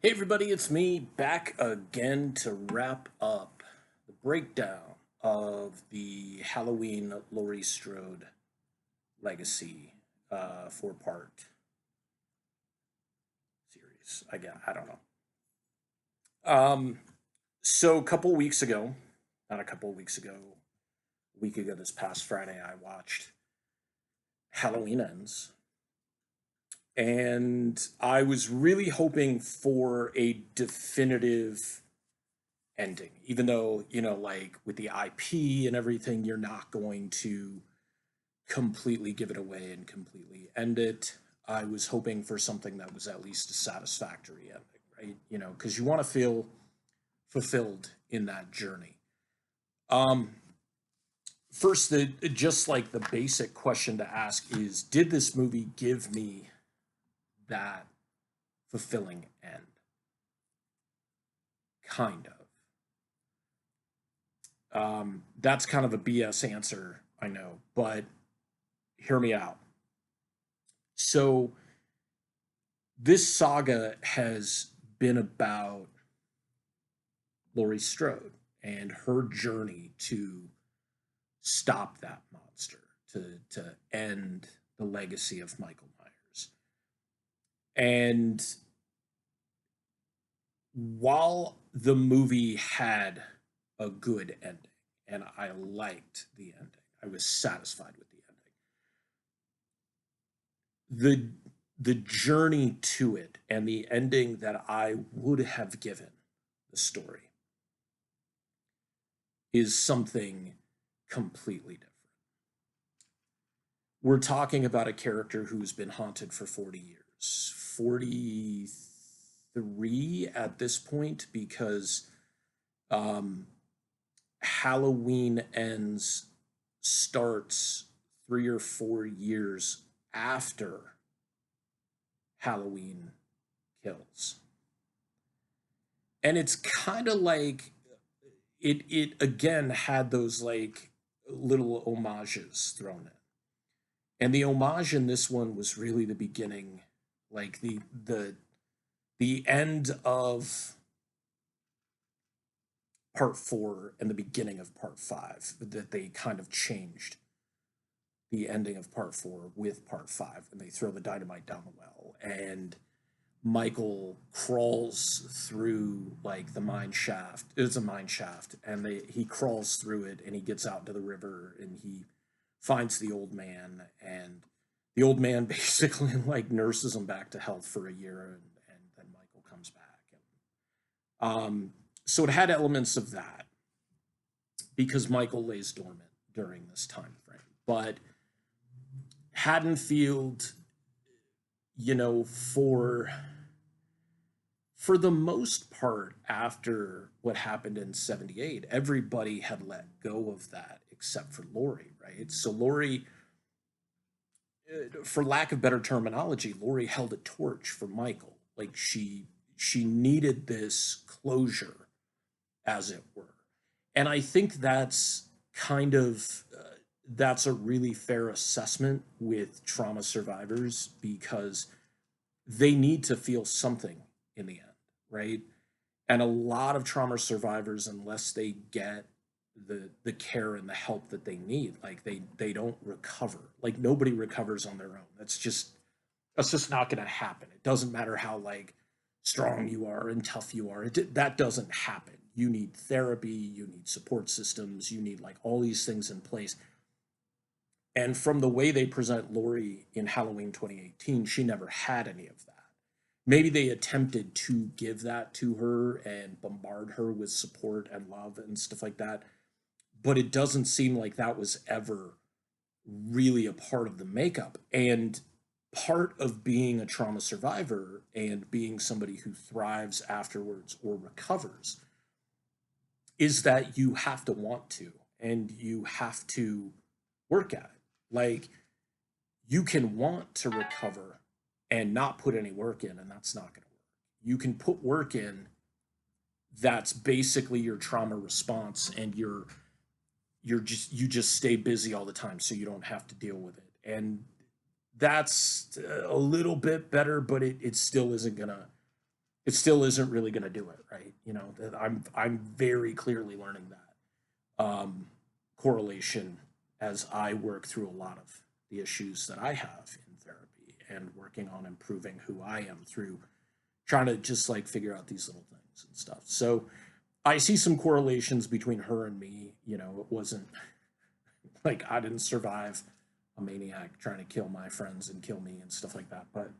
Hey everybody, it's me back again to wrap up the breakdown of the Halloween Laurie Strode legacy 4-part series. I don't know. Um, so a couple weeks ago, not a couple weeks ago, a week ago this past Friday, I watched Halloween Ends, and I was really hoping for a definitive ending, even though, like with the IP and everything, you're not going to completely give it away and completely end it. I was hoping for something that was at least a satisfactory ending, right? Because you want to feel fulfilled in that journey. Um, First, the just like the basic question to ask is, did this movie give me that fulfilling end? Kind of. That's kind of a BS answer, I know, but hear me out. So this saga has been about Laurie Strode and her journey to stop that monster, to end the legacy of Michael Myers. And while the movie had a good ending, and I liked the ending, I was satisfied with the ending. The journey to it and the ending that I would have given the story is something completely different. We're talking about a character who's been haunted for 40 years, 43 at this point, because um, Halloween Ends starts 3 or 4 years after Halloween Kills. And it's kind of like it again had those like little homages thrown in. And the homage in this one was really the beginning, like the end of part 4 and the beginning of part 5, that they kind of changed the ending of part 4 with part 5, and they throw the dynamite down the well, and Michael crawls through like the mine shaft. It's a mine shaft, and he crawls through it, and he gets out to the river, and he finds the old man, and the old man basically like nurses him back to health for a year, and then Michael comes back. So it had elements of that because Michael lays dormant during this time frame, but Haddonfield, for the most part, after what happened in 78, everybody had let go of that except for Laurie, right? So Laurie, for lack of better terminology, Laurie held a torch for Michael. Like she needed this closure, as it were. And I think that's a really fair assessment with trauma survivors, because they need to feel something in the end, right? And a lot of trauma survivors, unless they get the care and the help that they need, like they don't recover. Like nobody recovers on their own. That's just not going to happen. It doesn't matter how like strong you are and tough you are. That doesn't happen. You need therapy, you need support systems, you need like all these things in place. And from the way they present Laurie in Halloween 2018, she never had any of that. Maybe they attempted to give that to her and bombard her with support and love and stuff like that, but it doesn't seem like that was ever really a part of the makeup. And part of being a trauma survivor and being somebody who thrives afterwards or recovers is that you have to want to, and you have to work at it. Like, you can want to recover and not put any work in, and that's not going to work. You can put work in, that's basically your trauma response, and you just stay busy all the time so you don't have to deal with it. And that's a little bit better, but it still isn't gonna it still isn't really going to do it, right? I'm very clearly learning that correlation as I work through a lot of the issues that I have in therapy and working on improving who I am through trying to just like figure out these little things and stuff. So I see some correlations between her and me. It wasn't like I didn't survive a maniac trying to kill my friends and kill me and stuff like that, but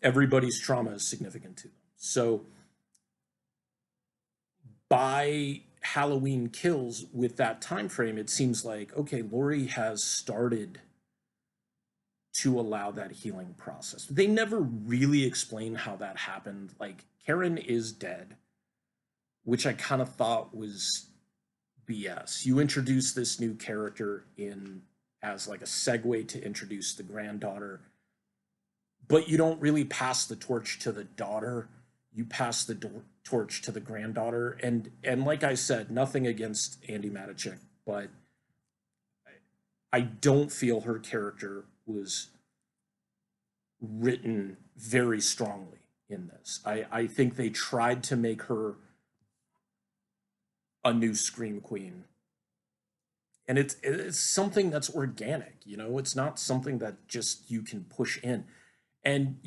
everybody's trauma is significant to them. So by Halloween Kills, with that time frame, it seems like, okay, Laurie has started to allow that healing process. They never really explain how that happened. Like, Karen is dead, which I kind of thought was BS. You introduce this new character in as like a segue to introduce the granddaughter, but you don't really pass the torch to the daughter. You pass the torch to the granddaughter, and like I said, nothing against Andy Matichik, but I don't feel her character was written very strongly in this. I think they tried to make her a new Scream Queen. And it's something that's organic, it's not something that just you can push in. And,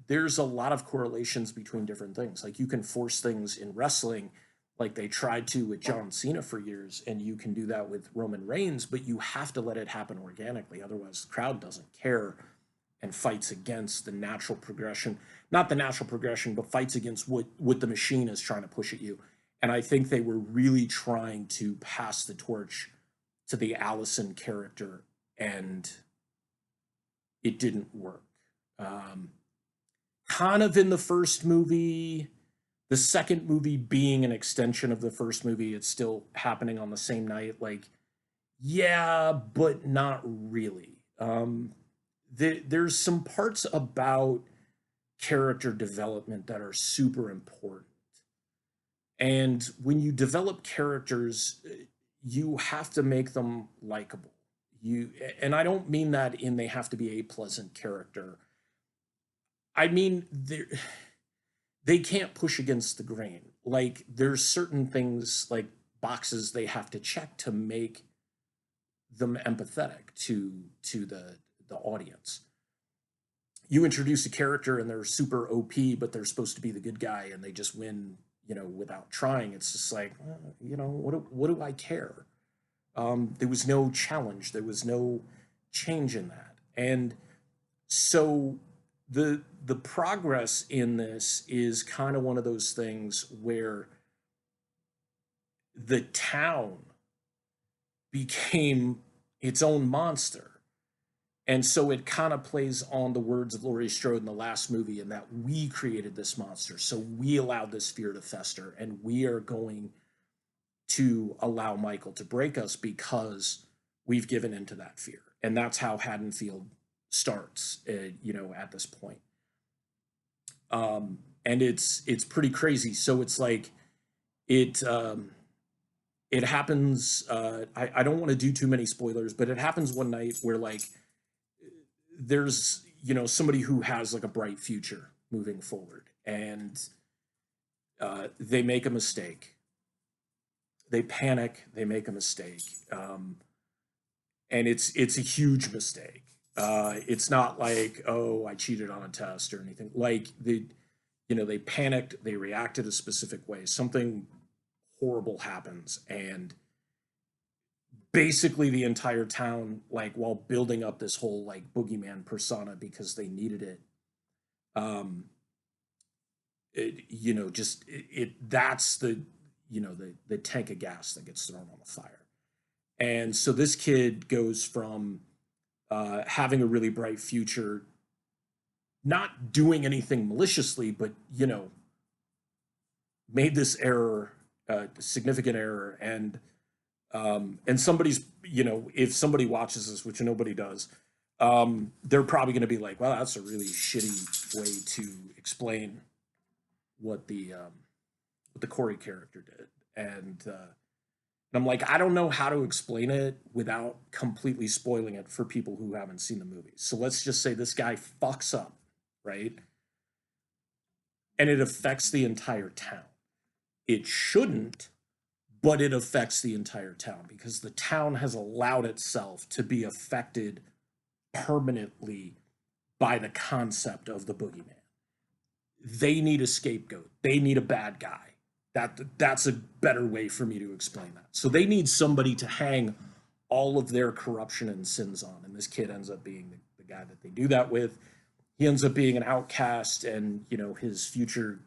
there's a lot of correlations between different things. Like you can force things in wrestling, like they tried to with John Cena for years, and you can do that with Roman Reigns, but you have to let it happen organically. Otherwise, the crowd doesn't care and fights against the natural progression, not the natural progression, but fights against what the machine is trying to push at you. And I think they were really trying to pass the torch to the Allison character, and it didn't work. Kind of in the first movie, the second movie being an extension of the first movie, it's still happening on the same night. Like, yeah, but not really. There's some parts about character development that are super important. And when you develop characters, you have to make them likable. And I don't mean that in they have to be a pleasant character. I mean they can't push against the grain. Like there's certain things like boxes they have to check to make them empathetic to the audience. You introduce a character and they're super OP, but they're supposed to be the good guy and they just win, without trying. It's just like, what do I care? There was no challenge. There was no change in that. And so the progress in this is kind of one of those things where the town became its own monster. And so it kind of plays on the words of Laurie Strode in the last movie, and that we created this monster. So we allowed this fear to fester, and we are going to allow Michael to break us because we've given into that fear. And that's how Haddonfield starts, at this point. And it's pretty crazy. So it's like it happens. I don't want to do too many spoilers, but it happens one night where like there's somebody who has like a bright future moving forward, and they make a mistake. They panic. They make a mistake, and it's a huge mistake. It's not like, oh, I cheated on a test or anything. Like they panicked. They reacted a specific way. Something horrible happens, and basically the entire town, like while building up this whole like boogeyman persona because they needed it, that's the tank of gas that gets thrown on the fire. And so this kid goes from having a really bright future, not doing anything maliciously, but made this error, significant error, and somebody's, if somebody watches this, which nobody does, they're probably going to be like, well, that's a really shitty way to explain what the Corey character did. And I'm like, I don't know how to explain it without completely spoiling it for people who haven't seen the movie. So let's just say this guy fucks up, right? and it affects the entire town. It shouldn't, but it affects the entire town because the town has allowed itself to be affected permanently by the concept of the boogeyman. They need a scapegoat. They need a bad guy. That's a better way for me to explain that. So they need somebody to hang all of their corruption and sins on, and this kid ends up being the guy that they do that with. He ends up being an outcast, and his future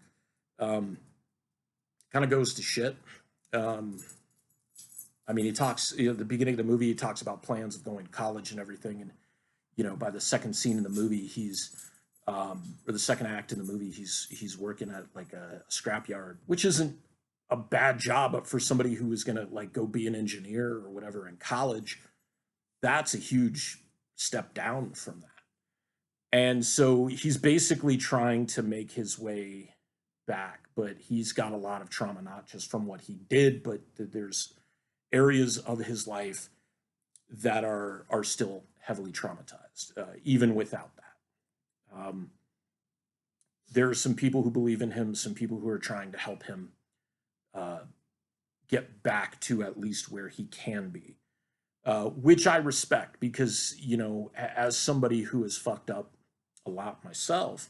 kind of goes to shit. I mean, he talks at the beginning of the movie. He talks about plans of going to college and everything, and by the second scene in the movie, or the second act in the movie, he's working at like a scrapyard, which isn't a bad job, but for somebody who was gonna like go be an engineer or whatever in college, that's a huge step down from that. And so he's basically trying to make his way back, but he's got a lot of trauma, not just from what he did, but there's areas of his life that are still heavily traumatized, even without that. There are some people who believe in him, some people who are trying to help him get back to at least where he can be, which I respect because, as somebody who has fucked up a lot myself,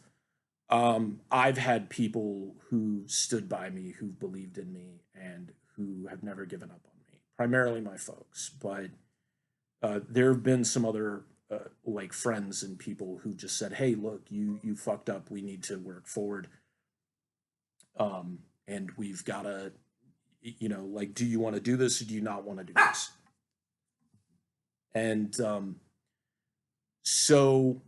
I've had people who stood by me, who believed in me, and who have never given up on me, primarily my folks. But there have been some other like friends and people who just said, "Hey, look, you fucked up. We need to work forward, and we've got to, like, do you want to do this or do you not want to do this?" And so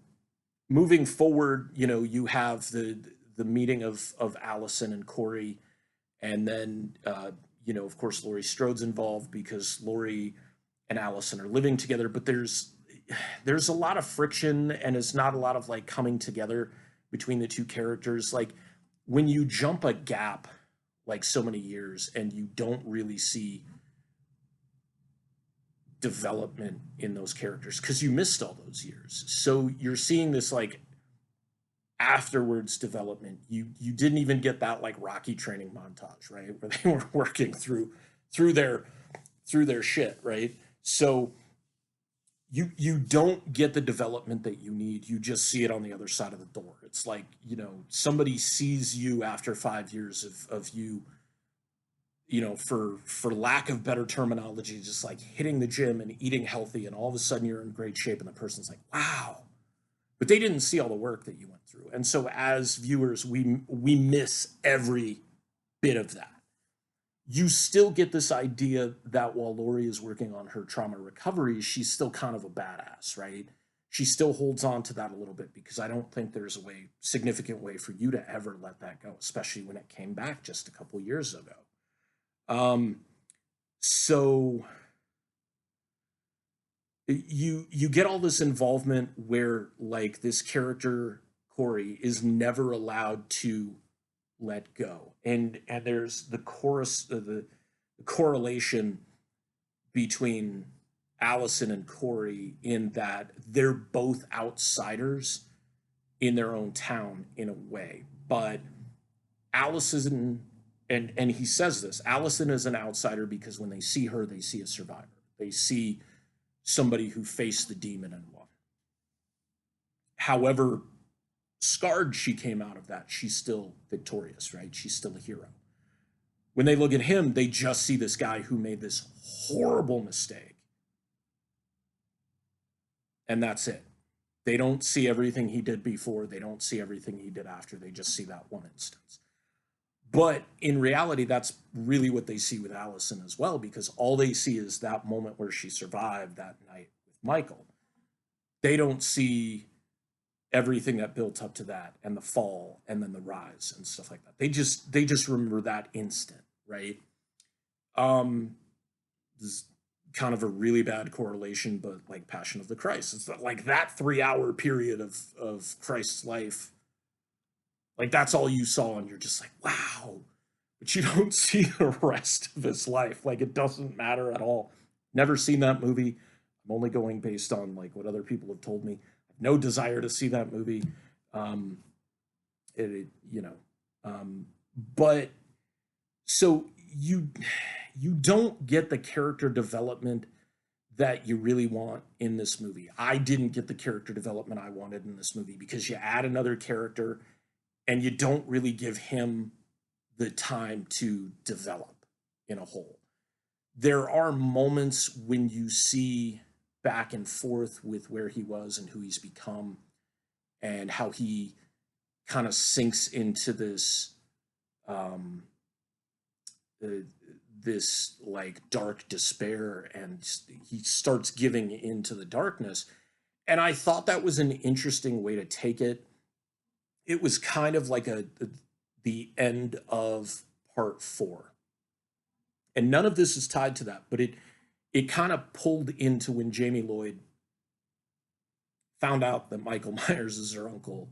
moving forward, you have the meeting of Allison and Corey, and then of course Laurie Strode's involved because Laurie and Allison are living together, but there's a lot of friction and it's not a lot of like coming together between the two characters. Like when you jump a gap like so many years and you don't really see development in those characters because you missed all those years, so you're seeing this like afterwards development. You didn't even get that like Rocky training montage, right, where they were working through their shit, right? So you don't get the development that you need. You just see it on the other side of the door. It's like, somebody sees you after 5 years of you, for lack of better terminology, just like hitting the gym and eating healthy, and all of a sudden you're in great shape, and the person's like, wow. But they didn't see all the work that you went through. And so as viewers, we miss every bit of that. You still get this idea that while Laurie is working on her trauma recovery, she's still kind of a badass, right? She still holds on to that a little bit because I don't think there's a significant way for you to ever let that go, especially when it came back just a couple years ago. So you get all this involvement where like this character Corey is never allowed to let go, and there's the correlation between Allison and Corey in that they're both outsiders in their own town in a way, but Allison and he says this, Allison is an outsider because when they see her, they see a survivor. They see somebody who faced the demon and won. However scarred she came out of that, she's still victorious, right? She's still a hero. When they look at him, they just see this guy who made this horrible mistake. And that's it. They don't see everything he did before. They don't see everything he did after. They just see that one instance. But in reality, that's really what they see with Allison as well, because all they see is that moment where she survived that night with Michael. They don't see everything that built up to that and the fall and then the rise and stuff like that. They just remember that instant, right? This is kind of a really bad correlation, but like Passion of the Christ. It's like that 3-hour period of Christ's life. Like that's all you saw, and you're just like, wow. But you don't see the rest of his life. Like it doesn't matter at all. Never seen that movie. I'm only going based on like what other people have told me. No desire to see that movie. But so you don't get the character development that you really want in this movie. I didn't get the character development I wanted in this movie because you add another character and you don't really give him the time to develop in a whole. There are moments when you see back and forth with where he was and who he's become and how he kind of sinks into um, uh, this like dark despair and he starts giving into the darkness. And I thought that was an interesting way to take it. It was kind of like the end of part 4. And none of this is tied to that, but it kind of pulled into when Jamie Lloyd found out that Michael Myers is her uncle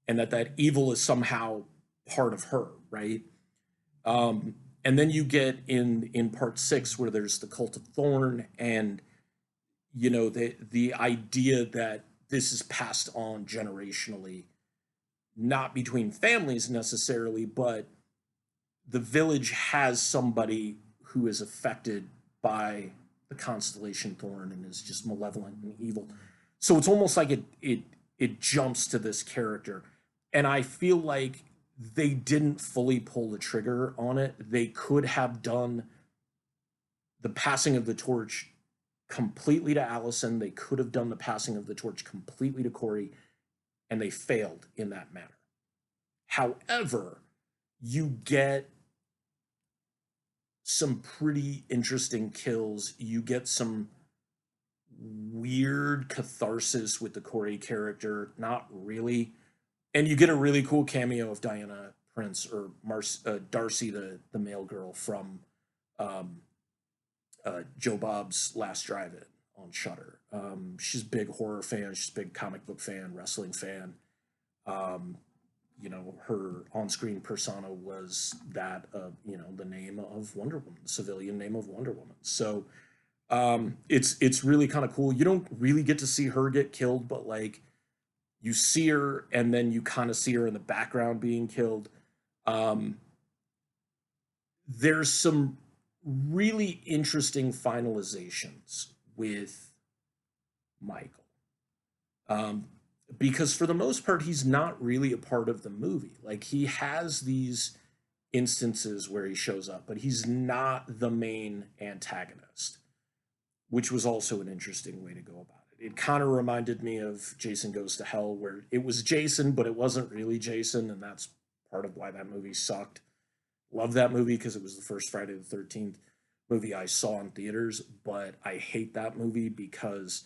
and that evil is somehow part of her, right? And then you get in part 6 where there's the cult of Thorn and the idea that this is passed on generationally, not between families necessarily, but the village has somebody who is affected by the constellation Thorn and is just malevolent and evil. So it's almost like it jumps to this character. And I feel like they didn't fully pull the trigger on it. They could have done the passing of the torch completely to Allison. They could have done the passing of the torch completely to Corey, and they failed in that matter. However, you get some pretty interesting kills. You get some weird catharsis with the Corey character, not really. And you get a really cool cameo of Diana Prince or Darcy, the male girl from um, Joe Bob's Last Drive-In on Shudder. She's a big horror fan. She's a big comic book fan, wrestling fan. Um, her on-screen persona was that of, the name of Wonder Woman, the civilian name of Wonder Woman. So it's really kind of cool. You don't really get to see her get killed, but like you see her and then you kind of see her in the background being killed. Um, there's some really interesting finalizations with Michael. Um, because for the most part, he's not really a part of the movie. Like he has these instances where he shows up, but he's not the main antagonist, which was also an interesting way to go about it. It kind of reminded me of Jason Goes to Hell, where it was Jason, but it wasn't really Jason, and that's part of why that movie sucked. Love that movie because it was the first Friday the 13th movie I saw in theaters, but I hate that movie because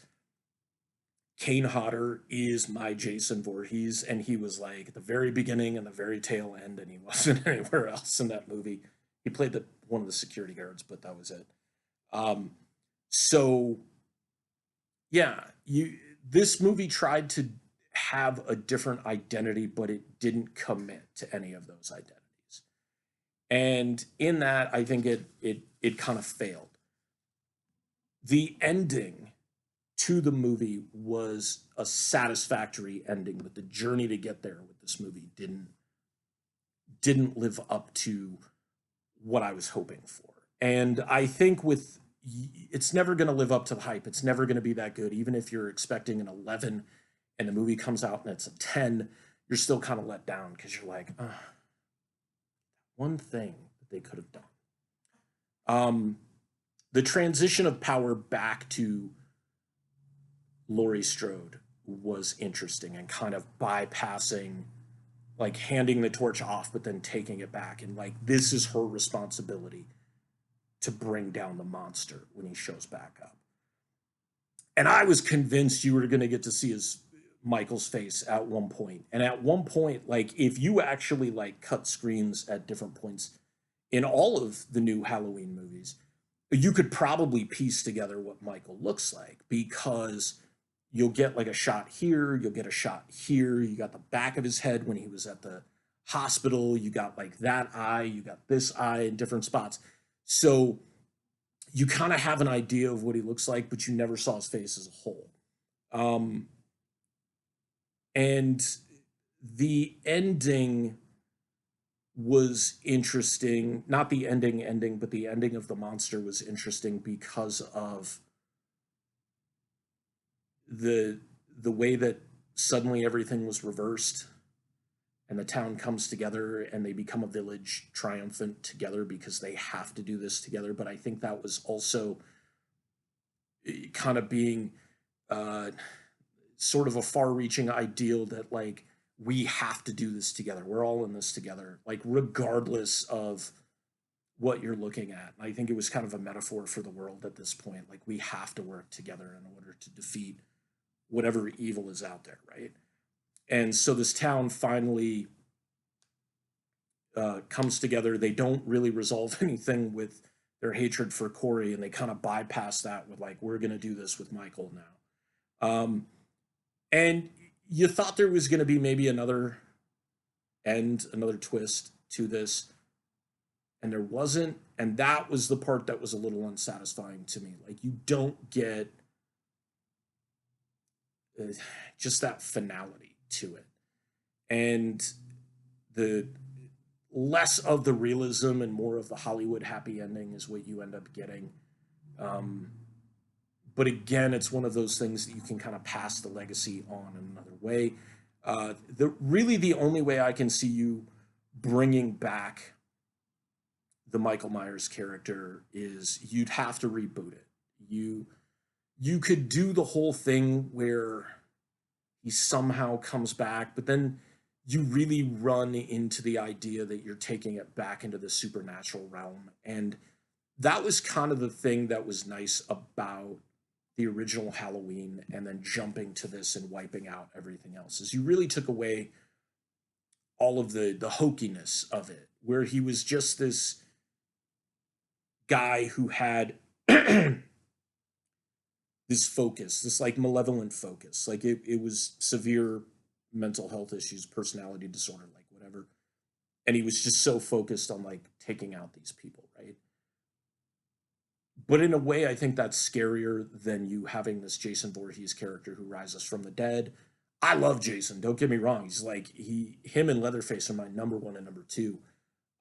Kane Hodder is my Jason Voorhees, and he was like at the very beginning and the very tail end, and he wasn't anywhere else in that movie. He played one of the security guards, but that was it. Um, so yeah, this movie tried to have a different identity, but it didn't commit to any of those identities. And in that, I think it kind of failed. The ending to the movie was a satisfactory ending, but the journey to get there with this movie didn't live up to what I was hoping for. And I think it's never going to live up to the hype. It's never going to be that good. Even if you're expecting an 11 and the movie comes out and it's a 10, you're still kind of let down because you're like, one thing that they could have done. The transition of power back to Laurie Strode was interesting and kind of bypassing, like handing the torch off, but then taking it back. And like, this is her responsibility to bring down the monster when he shows back up. And I was convinced you were going to get to see Michael's face at one point. And at one point, like if you actually like cut screens at different points in all of the new Halloween movies, you could probably piece together what Michael looks like because you'll get like a shot here, you'll get a shot here, you got the back of his head when he was at the hospital, you got like that eye, you got this eye in different spots. So you kind of have an idea of what he looks like, but you never saw his face as a whole. And the ending was interesting. Not the ending, but the ending of the monster was interesting because of the the way that suddenly everything was reversed and the town comes together and they become a village triumphant together because they have to do this together. But I think that was also kind of being uh, sort of a far-reaching ideal that like we have to do this together. We're all in this together, like regardless of what you're looking at. I think it was kind of a metaphor for the world at this point. Like we have to work together in order to defeat whatever evil is out there, right? And so this town finally comes together. They don't really resolve anything with their hatred for Corey, and they kind of bypass that with like, we're going to do this with Michael now. And you thought there was going to be maybe another end, another twist to this, and there wasn't. And that was the part that was a little unsatisfying to me. Like, you don't get just that finality to it. And the less of the realism and more of the Hollywood happy ending is what you end up getting. Um, but again, it's one of those things that you can kind of pass the legacy on in another way. The only way I can see you bringing back the Michael Myers character is you'd have to reboot it. You could do the whole thing where he somehow comes back, but then you really run into the idea that you're taking it back into the supernatural realm. And that was kind of the thing that was nice about the original Halloween and then jumping to this and wiping out everything else, is you really took away all of the hokiness of it, where he was just this guy who had this focus, this like malevolent focus. Like it was severe mental health issues, personality disorder, like whatever. And he was just so focused on like taking out these people, right? But in a way, I think that's scarier than you having this Jason Voorhees character who rises from the dead. I love Jason. Don't get me wrong. He's like him and Leatherface are my number one and number two,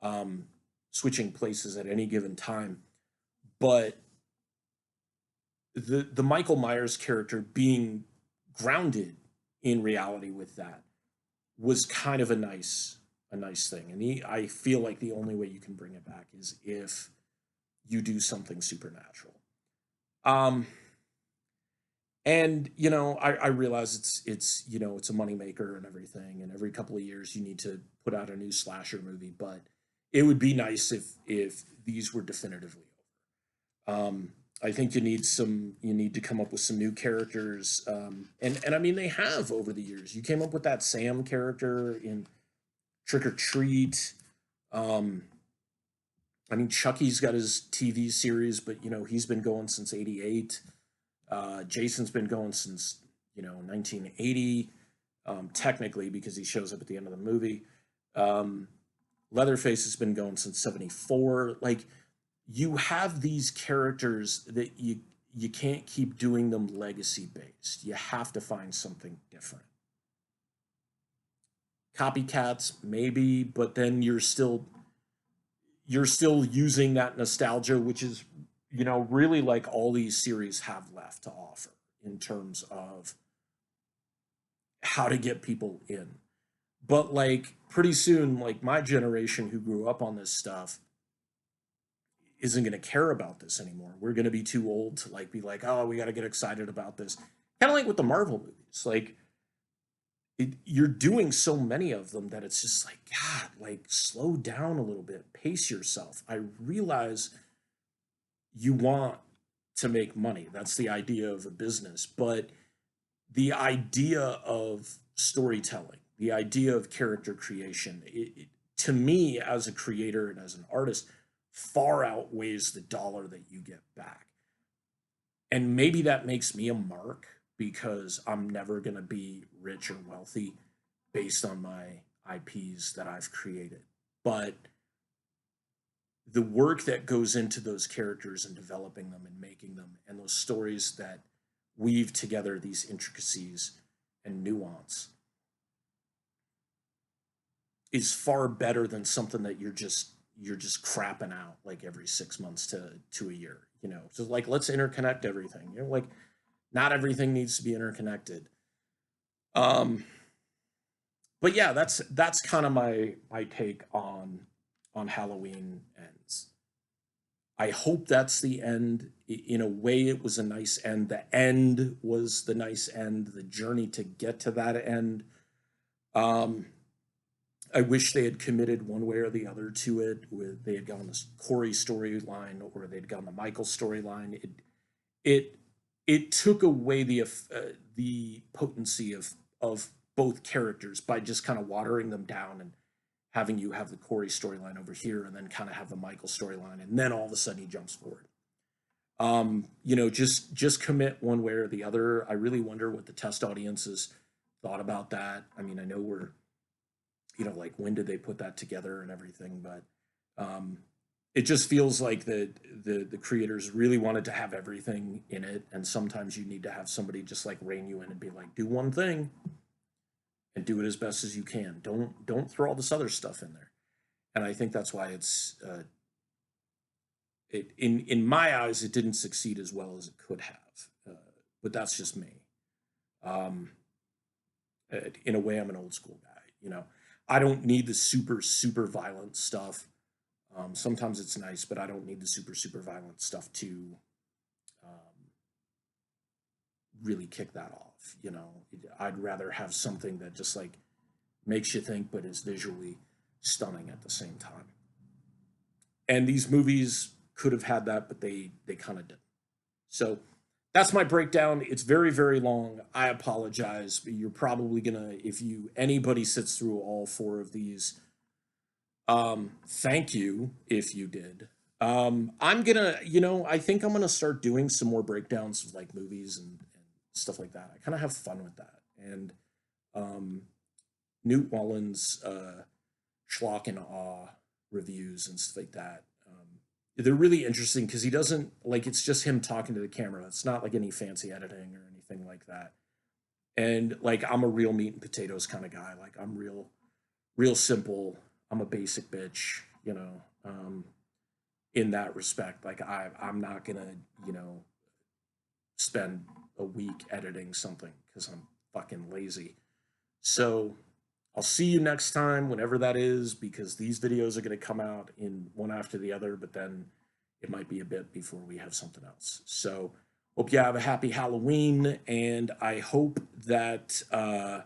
um, switching places at any given time. But the Michael Myers character being grounded in reality with that was kind of a nice thing. And I feel like the only way you can bring it back is if you do something supernatural. Um, and I realize it's a moneymaker and everything, and every couple of years you need to put out a new slasher movie, but it would be nice if these were definitively over. I think you need to come up with some new characters, and I mean they have over the years. You came up with that Sam character in Trick or Treat. Um, I mean, Chucky's got his TV series, but he's been going since '88. Jason's been going since 1980, technically because he shows up at the end of the movie. Um, Leatherface has been going since '74. Like, you have these characters that you can't keep doing them legacy based. You have to find something different. Copycats, maybe, but then you're still using that nostalgia, which is really like all these series have left to offer in terms of how to get people in. But like pretty soon, like my generation who grew up on this stuff isn't going to care about this anymore. We're going to be too old to like be like, oh, we got to get excited about this. Kind of like with the Marvel movies, like you're doing so many of them that it's just like, God, like slow down a little bit, pace yourself. I realize you want to make money. That's the idea of a business. But the idea of storytelling, the idea of character creation, to me as a creator and as an artist, far outweighs the dollar that you get back. And maybe that makes me a mark because I'm never going to be rich or wealthy based on my IPs that I've created. But the work that goes into those characters and developing them and making them, and those stories that weave together these intricacies and nuance, is far better than something that you're just crapping out like every 6 months to a year. You know, so like let's interconnect everything. You know, like not everything needs to be interconnected. Um, but yeah, that's kind of my take on Halloween ends. I hope that's the end. In a way, it was a nice end. The end was the nice end. The journey to get to that end. Um, I wish they had committed one way or the other to it. With they had gone this Corey storyline or they'd gone the Michael storyline. It it took away the potency of both characters by just kind of watering them down and having you have the Corey storyline over here and then kind of have the Michael storyline and then all of a sudden he jumps forward. You know, just commit one way or the other. I really wonder what the test audiences thought about that. I mean, I know we're, you know, like when did they put that together and everything, but um, it just feels like the creators really wanted to have everything in it, and sometimes you need to have somebody just like rein you in and be like, do one thing and do it as best as you can. Don't throw all this other stuff in there. And I think that's why in my eyes it didn't succeed as well as it could have. Uh, but that's just me. Um, in a way, I'm an old school guy. You know, I don't need the super violent stuff. Sometimes it's nice, but I don't need the super violent stuff to um, really kick that off. You know, I'd rather have something that just like makes you think, but is visually stunning at the same time. And these movies could have had that, but they kind of didn't. So that's my breakdown. It's very long. I apologize, but you're probably gonna if you anybody sits through all four of these. Thank you if you did. I'm gonna, you know, I think I'm gonna start doing some more breakdowns of like movies and stuff like that. I kind of have fun with that. And um, Newt Wallen's schlock and awe reviews and stuff like that. They're really interesting because he doesn't like it's just him talking to the camera. It's not like any fancy editing or anything like that. And like I'm a real meat and potatoes kind of guy. Like I'm real simple. I'm a basic bitch, you know. In that respect, like I'm not gonna, you know, spend a week editing something because I'm fucking lazy. So I'll see you next time, whenever that is, because these videos are going to come out in one after the other, but then it might be a bit before we have something else. So hope you have a happy Halloween, and I hope that uh,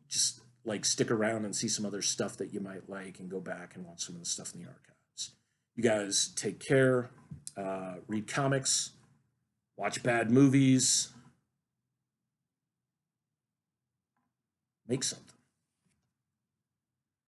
just like stick around and see some other stuff that you might like and go back and watch some of the stuff in the archives. You guys take care, read comics, watch bad movies, make something.